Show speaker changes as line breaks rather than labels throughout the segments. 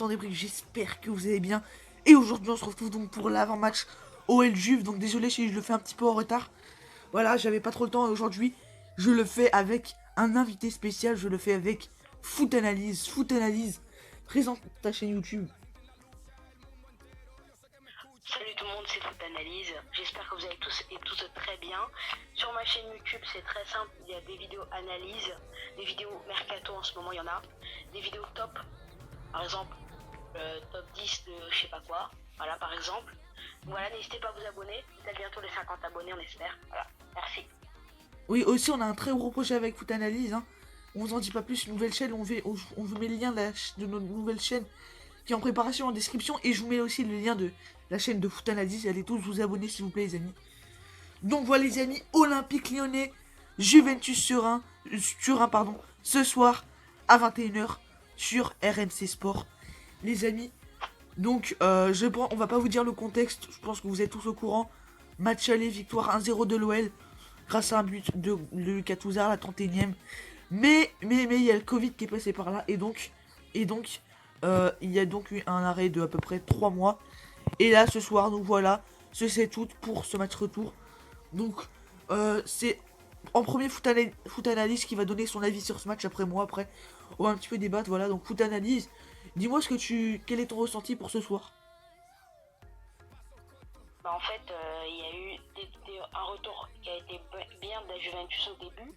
temps des briques, j'espère que vous allez bien. Et aujourd'hui on se retrouve donc pour l'avant-match OL Juve. Donc désolé si je le fais un petit peu en retard. Voilà, j'avais pas trop le temps et aujourd'hui je le fais avec un invité spécial. Je le fais avec Foot Analyse. Foot Analyse, présente ta chaîne YouTube.
Salut tout le monde, c'est Foot Analyse. J'espère que vous allez tous et toutes très bien. Sur ma chaîne YouTube, c'est très simple. Il y a des vidéos analyse, des vidéos mercato en ce moment, il y en a. Des vidéos top, par exemple, top 10 de je sais pas quoi. Voilà, par exemple. Voilà, n'hésitez pas à vous abonner. Peut-être bientôt les 50 abonnés, on espère. Voilà, merci.
Oui, aussi on a un très gros projet avec Foot Analyse. On vous en dit pas plus, nouvelle chaîne, on vous met le lien de notre nouvelle chaîne qui est en préparation en description. Et je vous mets aussi le lien de la chaîne de Foot Analyse. Allez tous vous abonner s'il vous plaît les amis. Donc voilà les amis, Olympique Lyonnais, Juventus Turin, pardon, ce soir à 21 h sur RMC Sport. Les amis, donc on va pas vous dire le contexte, je pense que vous êtes tous au courant. Match aller, victoire 1-0 de l'OL grâce à un but de Lucas Touzard, la 31 e. Mais il y a le Covid qui est passé par là et donc il y a donc eu un arrêt de à peu près 3 mois. Et là ce soir, donc voilà, ce 7 août pour ce match retour. Donc c'est en premier Foot Analyse qui va donner son avis sur ce match après moi. Après on va un petit peu débattre. Voilà, donc Foot Analyse, dis-moi quel est ton ressenti pour ce soir.
En fait, il y a eu un retour qui a été bien de la Juventus au début.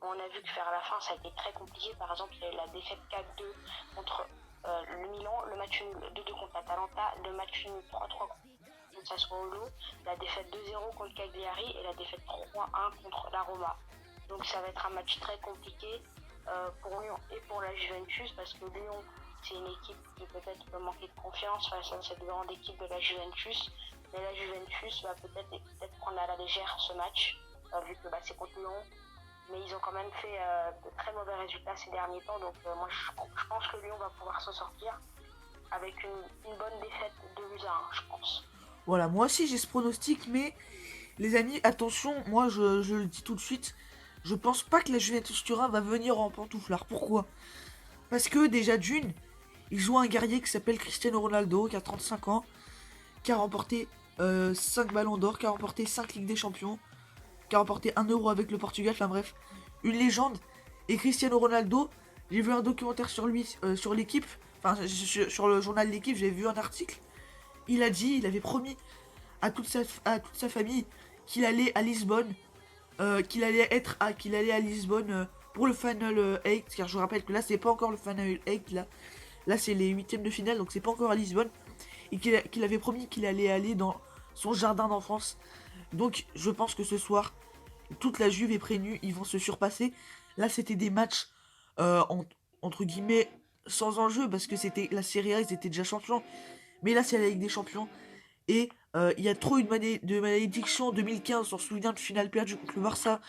On a vu que vers la fin, ça a été très compliqué. Par exemple, il y a eu la défaite 4-2 contre le Milan, le match nul 2-2 contre l'Atalanta, le match nul 3-3 contre Sassuolo, la défaite 2-0 contre Cagliari et la défaite 3-1 contre la Roma. Donc ça va être un match très compliqué pour Lyon et pour la Juventus parce que Lyon, c'est une équipe qui peut-être peut manquer de confiance face à cette grande équipe de la Juventus. Mais la Juventus va peut-être prendre à la légère ce match, vu que c'est contre Lyon. Mais ils ont quand même fait de très mauvais résultats ces derniers temps. Donc moi je pense que Lyon va pouvoir s'en sortir avec une bonne défaite de 2-1, je pense.
Voilà, moi aussi j'ai ce pronostic, mais les amis, attention, moi je le dis tout de suite, je pense pas que la Juventus Turin va venir en pantouflard. Pourquoi? Parce que déjà d'une, ils jouent un guerrier qui s'appelle Cristiano Ronaldo, qui a 35 ans, qui a remporté 5 ballons d'or, qui a remporté 5 Ligues des Champions, qui a remporté 1 euro avec le Portugal, enfin bref, une légende. Et Cristiano Ronaldo, j'ai vu un documentaire sur lui, sur l'équipe, enfin sur le journal de l'équipe, j'ai vu un article. Il avait promis à toute sa famille qu'il allait à Lisbonne, qu'il allait à Lisbonne pour le Final 8, car je vous rappelle que là c'est pas encore le Final 8, là c'est les huitièmes de finale, donc c'est pas encore à Lisbonne, et qu'il avait promis qu'il allait aller dans son jardin d'enfance. Donc je pense que ce soir, toute la Juve est prévenue, ils vont se surpasser. Là c'était des matchs entre guillemets sans enjeu, parce que c'était la Serie A, ils étaient déjà champions, mais là c'est la Ligue des Champions. Et il y a trop de malédiction. 2015, on se souvient de finale perdue contre le Barça.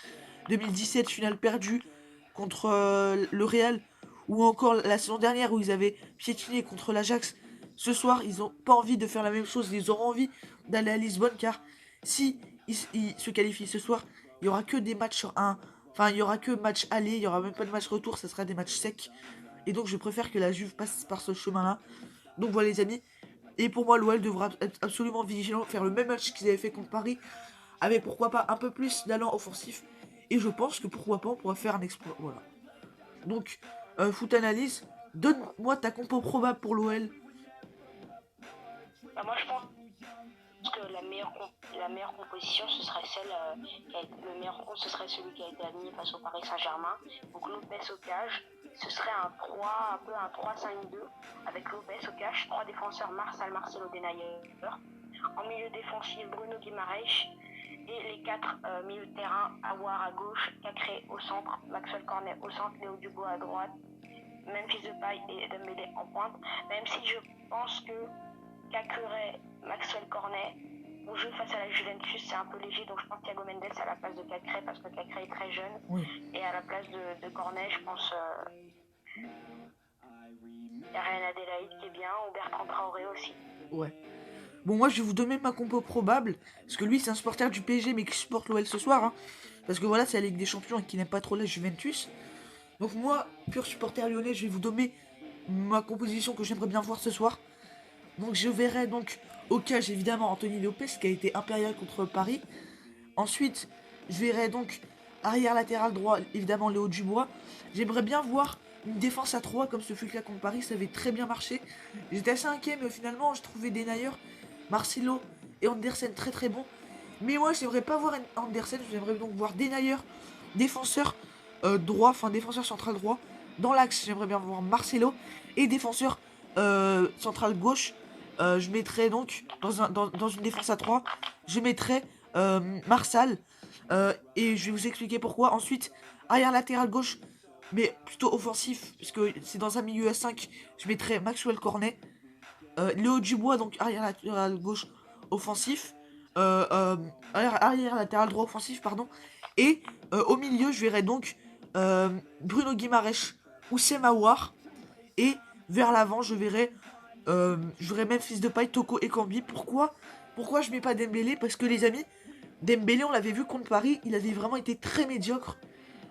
2017, finale perdue contre le Real. Ou encore la saison dernière où ils avaient piétiné contre l'Ajax. Ce soir, ils n'ont pas envie de faire la même chose. Ils auront envie d'aller à Lisbonne, car si ils se qualifient ce soir, il y aura que des matchs sur un. Enfin, il y aura que match aller, il y aura même pas de match retour, ça sera des matchs secs. Et donc, je préfère que la Juve passe par ce chemin-là. Donc voilà, les amis. Et pour moi, l'OL devra être absolument vigilant, faire le même match qu'ils avaient fait contre Paris, avec pourquoi pas un peu plus d'allant offensif. Et je pense que pourquoi pas, on pourra faire un exploit. Voilà. Donc, Foot Analyse, donne-moi ta compo probable pour l'OL.
Moi je pense que la meilleure composition ce serait le meilleur compte ce serait celui qui a été aligné face au Paris Saint-Germain. Donc Lopez au cage, ce serait un peu un 3-5-2 avec Lopez au cage, 3 défenseurs Marcelo Denayer, en milieu défensif Bruno Guimaraes et les 4 milieux de terrain, Aouar à gauche, Cacré au centre, Maxwell Cornet au centre, Léo Dubois à droite, Memphis Depay et Dembélé en pointe, même si je pense que Cacré, Maxwell Cornet, on joue face à la Juventus, c'est un peu léger, donc je pense Thiago Mendes à la place de Cacré parce que Cacré est très jeune.
Oui.
Et à la place de Cornet, je pense il y a Ryan Adelaide qui est bien, ou Bertrand Traoré aussi.
Ouais. Bon, moi, je vais vous donner ma compo probable. Parce que lui, c'est un supporter du PSG, mais qui supporte l'OL ce soir. Parce que voilà, c'est la Ligue des Champions et qui n'aime pas trop la Juventus. Donc moi, pur supporter lyonnais, je vais vous donner ma composition que j'aimerais bien voir ce soir. Donc je verrai donc au cage évidemment Anthony Lopez qui a été impérial contre Paris. Ensuite, je verrai donc arrière latéral droit, évidemment Léo Dubois. J'aimerais bien voir une défense à 3 comme ce fut le cas contre Paris, ça avait très bien marché. J'étais assez inquiet, mais finalement, je trouvais Denayer, Marcelo et Andersen très très bons. Mais moi, j'aimerais pas voir Andersen, j'aimerais donc voir Denayer, défenseur droit, enfin défenseur central droit. Dans l'axe, j'aimerais bien voir Marcelo et défenseur central gauche. Je mettrais donc dans une défense à 3, je mettrais Marsal. Et je vais vous expliquer pourquoi. Ensuite, arrière latéral gauche, mais plutôt offensif, parce que c'est dans un milieu à 5, je mettrais Maxwell Cornet. Léo Dubois, donc arrière latéral gauche offensif. Arrière latéral droit offensif, pardon. Et au milieu, je verrais donc Bruno Guimaraes ou Semawar. Et vers l'avant, je verrais Memphis Depay, Toko et Kambi. Pourquoi je mets pas Dembélé? Parce que les amis, Dembélé, on l'avait vu contre Paris, il avait vraiment été très médiocre.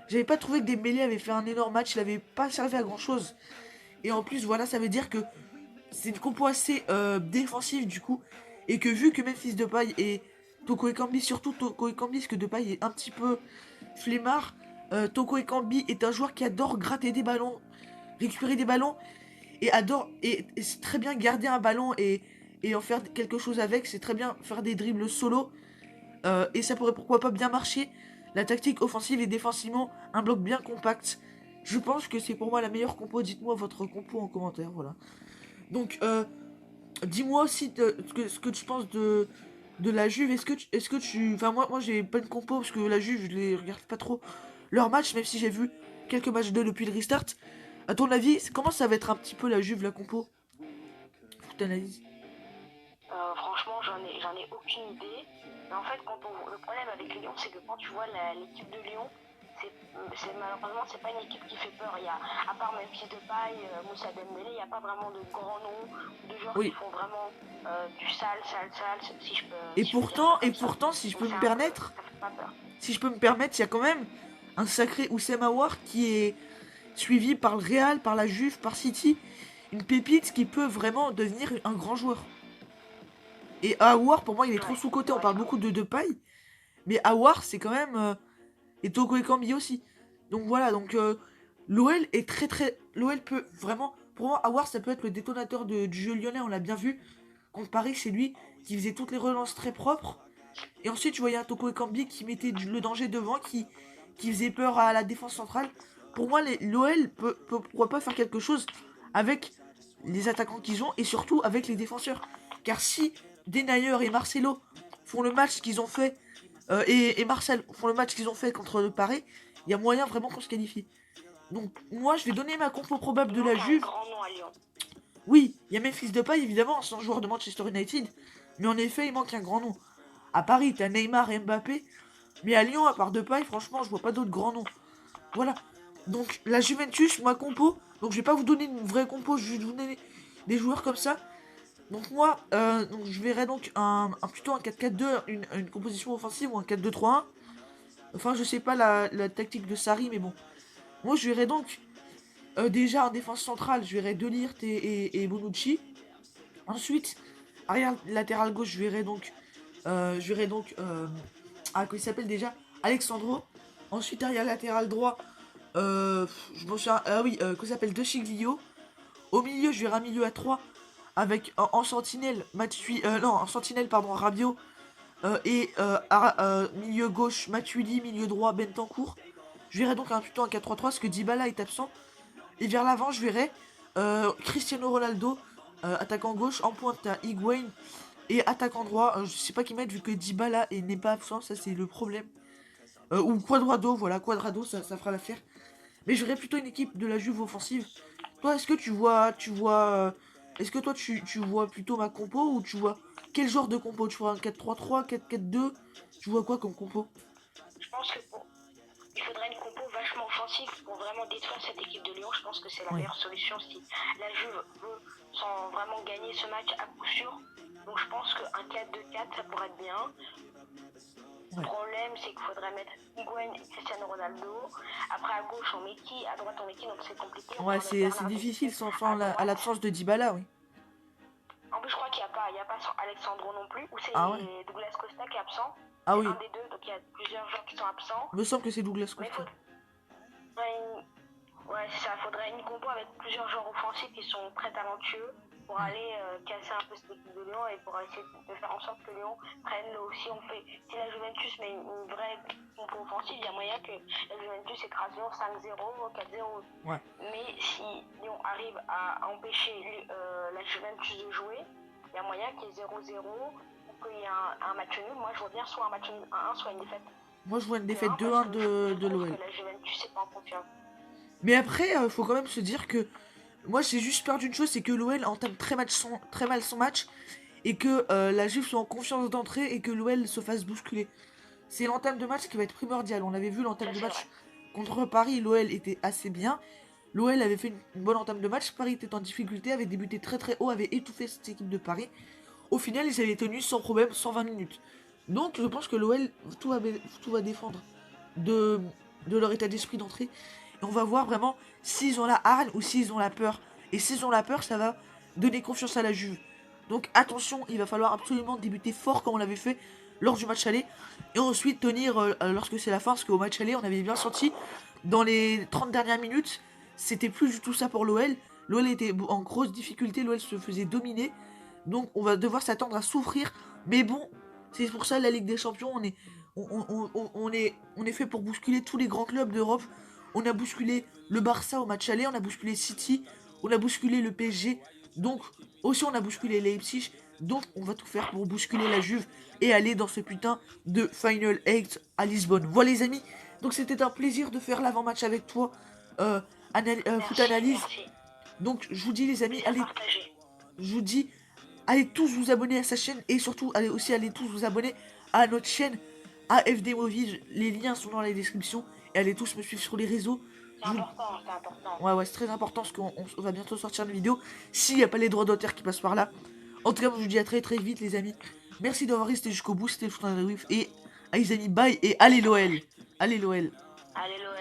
J'avais pas trouvé que Dembélé avait fait un énorme match, il avait pas servi à grand chose. Et en plus, voilà, ça veut dire que c'est une compo assez défensive du coup. Et que vu que Memphis Depay et Toko Ekambi, surtout Toko Ekambi, parce que Depay est un petit peu flemmard, Toko Ekambi est un joueur qui adore gratter des ballons, récupérer des ballons, et adore, et c'est très bien garder un ballon et en faire quelque chose avec, c'est très bien faire des dribbles solo. Et ça pourrait pourquoi pas bien marcher. La tactique offensive et défensivement, un bloc bien compact. Je pense que c'est pour moi la meilleure compo. Dites-moi votre compo en commentaire, voilà. Donc, dis-moi aussi ce que tu penses de la Juve. Est-ce que tu... Enfin, moi j'ai pas de compo parce que la Juve, je les regarde pas trop leur match, même si j'ai vu quelques matchs d'eux depuis le restart. À ton avis, comment ça va être un petit peu la Juve, la compo? Faut que t'analyses.
Franchement, j'en ai aucune idée. Mais en fait, le problème avec Lyon, c'est que quand tu vois l'équipe de Lyon, malheureusement, c'est pas une équipe qui fait peur. À part Memphis Depay, Moussa Dembélé, il n'y a pas vraiment de grands noms, de joueurs qui
Oui.
font vraiment du sale, si je peux dire ça
Et
comme ça.
pourtant, si je
Donc
peux
c'est
me
un peu,
permettre,
ça fait pas peur.
si je peux me permettre, il y a quand même un sacré Oussem Aouar qui est suivi par le Real, par la Juve, par City. Une pépite qui peut vraiment devenir un grand joueur. Et Aouar, pour moi, il est trop
Ouais,
sous-côté. On
ouais,
parle beaucoup de Depay. Mais Aouar, c'est quand même... et Toko Ekambi aussi. Donc voilà, donc l'OL est très très... L'OL peut vraiment... Pour moi, Aouar, ça peut être le détonateur du jeu lyonnais, on l'a bien vu. Contre Paris, c'est lui qui faisait toutes les relances très propres. Et ensuite, tu voyais un Toko Ekambi qui mettait le danger devant, qui faisait peur à la défense centrale. Pour moi, l'OL pourquoi pas faire quelque chose avec les attaquants qu'ils ont et surtout avec les défenseurs. Car si Denayer et Marcelo font le match qu'ils ont fait, et Marcel font le match qu'ils ont fait contre le Paris, il y a moyen vraiment qu'on se qualifie. Donc moi, je vais donner ma compo probable
il
de la
manque un
Juve.
grand nom à Lyon.
Oui, il y a Memphis Depay évidemment, c'est un joueur de Manchester United, mais en effet, il manque un grand nom. À Paris, t'as Neymar et Mbappé. Mais à Lyon, à part Depay, franchement, je vois pas d'autres grands noms. Voilà. Donc, la Juventus, ma compo. Donc, je vais pas vous donner une vraie compo, je vais vous donner des joueurs comme ça. Donc, moi, donc, je verrai donc plutôt un 4-4-2, une composition offensive ou un 4-2-3-1. Enfin, je sais pas la tactique de Sarri, mais bon. Moi, je verrai donc déjà en défense centrale, je verrai Delirte et Bonucci. Ensuite, arrière latéral gauche, je verrai donc, comment il s'appelle déjà, Alexandro. Ensuite, arrière latéral droit, je m'en souviens, ah oui, comment il s'appelle, De Chiglio. Au milieu, je verrai un milieu à 3 avec en sentinelle, non, en sentinelle, pardon, Rabiot. Milieu gauche, Matuidi, milieu droit, Bentancourt. Je verrai donc plutôt un 4-3-3 parce que Dybala est absent. Et vers l'avant, je verrai Cristiano Ronaldo, attaquant gauche, en pointe à Higuain. Et attaquant droit, je sais pas qui mettre vu que Dybala n'est pas absent, ça c'est le problème. Ou Quadrado, voilà, Quadrado, ça fera l'affaire. Mais j'aurais plutôt une équipe de la Juve offensive. Toi, est-ce que est-ce que toi tu vois plutôt ma compo ou tu vois quel genre de compo? Tu vois un 4-3-3, 4-4-2? Tu vois quoi comme compo?
Je pense il faudrait une compo vachement offensive pour vraiment détruire cette équipe de Lyon. Je pense que c'est la
Oui.
meilleure solution si la Juve veut sans vraiment gagner ce match à coup sûr. Donc je pense qu'un 4-2-4, ça pourrait être bien.
Ouais.
Le problème, c'est qu'il faudrait mettre Higuaín et Cristiano Ronaldo. Après, à gauche, on met qui? À droite, on met qui? Donc c'est compliqué. On peut
Ouais,
mettre
c'est
Bernardo
difficile
Silva
sans
à
à
droite.
l'absence de Dybala, oui.
En plus, je crois qu'il n'y a pas Alexandro non plus. Ou c'est
Ah ouais.
Douglas Costa qui est absent.
Ah
C'est
oui.
un des deux. Donc il y a plusieurs joueurs qui sont absents.
Il me semble que c'est Douglas
Mais
Costa.
ouais, ça faudrait une compo avec plusieurs joueurs offensifs qui sont très talentueux pour aller casser un peu cette équipe de Lyon et pour essayer de faire en sorte que Lyon prenne aussi. Si la Juventus met une vraie compo offensive, il y a moyen que la Juventus écrase Lyon 5-0, 4-0.
Ouais.
Mais si Lyon arrive à empêcher la Juventus de jouer, il y a moyen qu'il y ait 0-0 ou qu'il y ait un match nul. Moi, je vois bien soit un match nul 1-1, soit une défaite.
Moi, je vois une défaite 2-1 de l'OL.
La Juventus n'est pas en confiance.
Mais après, faut quand même se dire que moi, j'ai juste peur d'une chose, c'est que l'OL entame très mal son match et que la Juve soit en confiance d'entrée et que l'OL se fasse bousculer. C'est l'entame de match qui va être primordial. On avait vu l'entame de match contre Paris, l'OL était assez bien. L'OL avait fait une bonne entame de match, Paris était en difficulté, avait débuté très très haut, avait étouffé cette équipe de Paris. Au final, ils avaient tenu sans problème 120 minutes. Donc je pense que l'OL, tout va défendre de leur état d'esprit d'entrée. Et on va voir vraiment s'ils ont la hargne ou s'ils ont la peur. Et s'ils ont la peur, ça va donner confiance à la Juve. Donc attention, il va falloir absolument débuter fort comme on l'avait fait lors du match aller. Et ensuite tenir lorsque c'est la fin, parce qu'au match aller, on avait bien senti, dans les 30 dernières minutes, c'était plus du tout ça pour l'OL. L'OL était en grosse difficulté, l'OL se faisait dominer. Donc on va devoir s'attendre à souffrir. Mais bon, c'est pour ça la Ligue des Champions, on est fait pour bousculer tous les grands clubs d'Europe. On a bousculé le Barça au match aller, on a bousculé City, on a bousculé le PSG. Donc aussi on a bousculé Leipzig. Donc on va tout faire pour bousculer la Juve et aller dans ce putain de Final 8 à Lisbonne. Voilà les amis, donc c'était un plaisir de faire l'avant-match avec toi. Foot Analyse.
Merci.
Donc je vous dis les amis, allez,
Partagez.
je vous dis, allez tous vous abonner à sa chaîne et surtout allez tous vous abonner à notre chaîne AFD Movies. Les liens sont dans la description et allez tous me suivre sur les réseaux.
C'est important.
Ouais, c'est très important parce qu'on va bientôt sortir une vidéo s'il n'y a pas les droits d'auteur qui passent par là. En tout cas, je vous dis à très très vite les amis. Merci d'avoir resté jusqu'au bout, c'était le Foot Analyse et les amis, bye et allez l'OL. Allez l'OL.
Allez l'OL.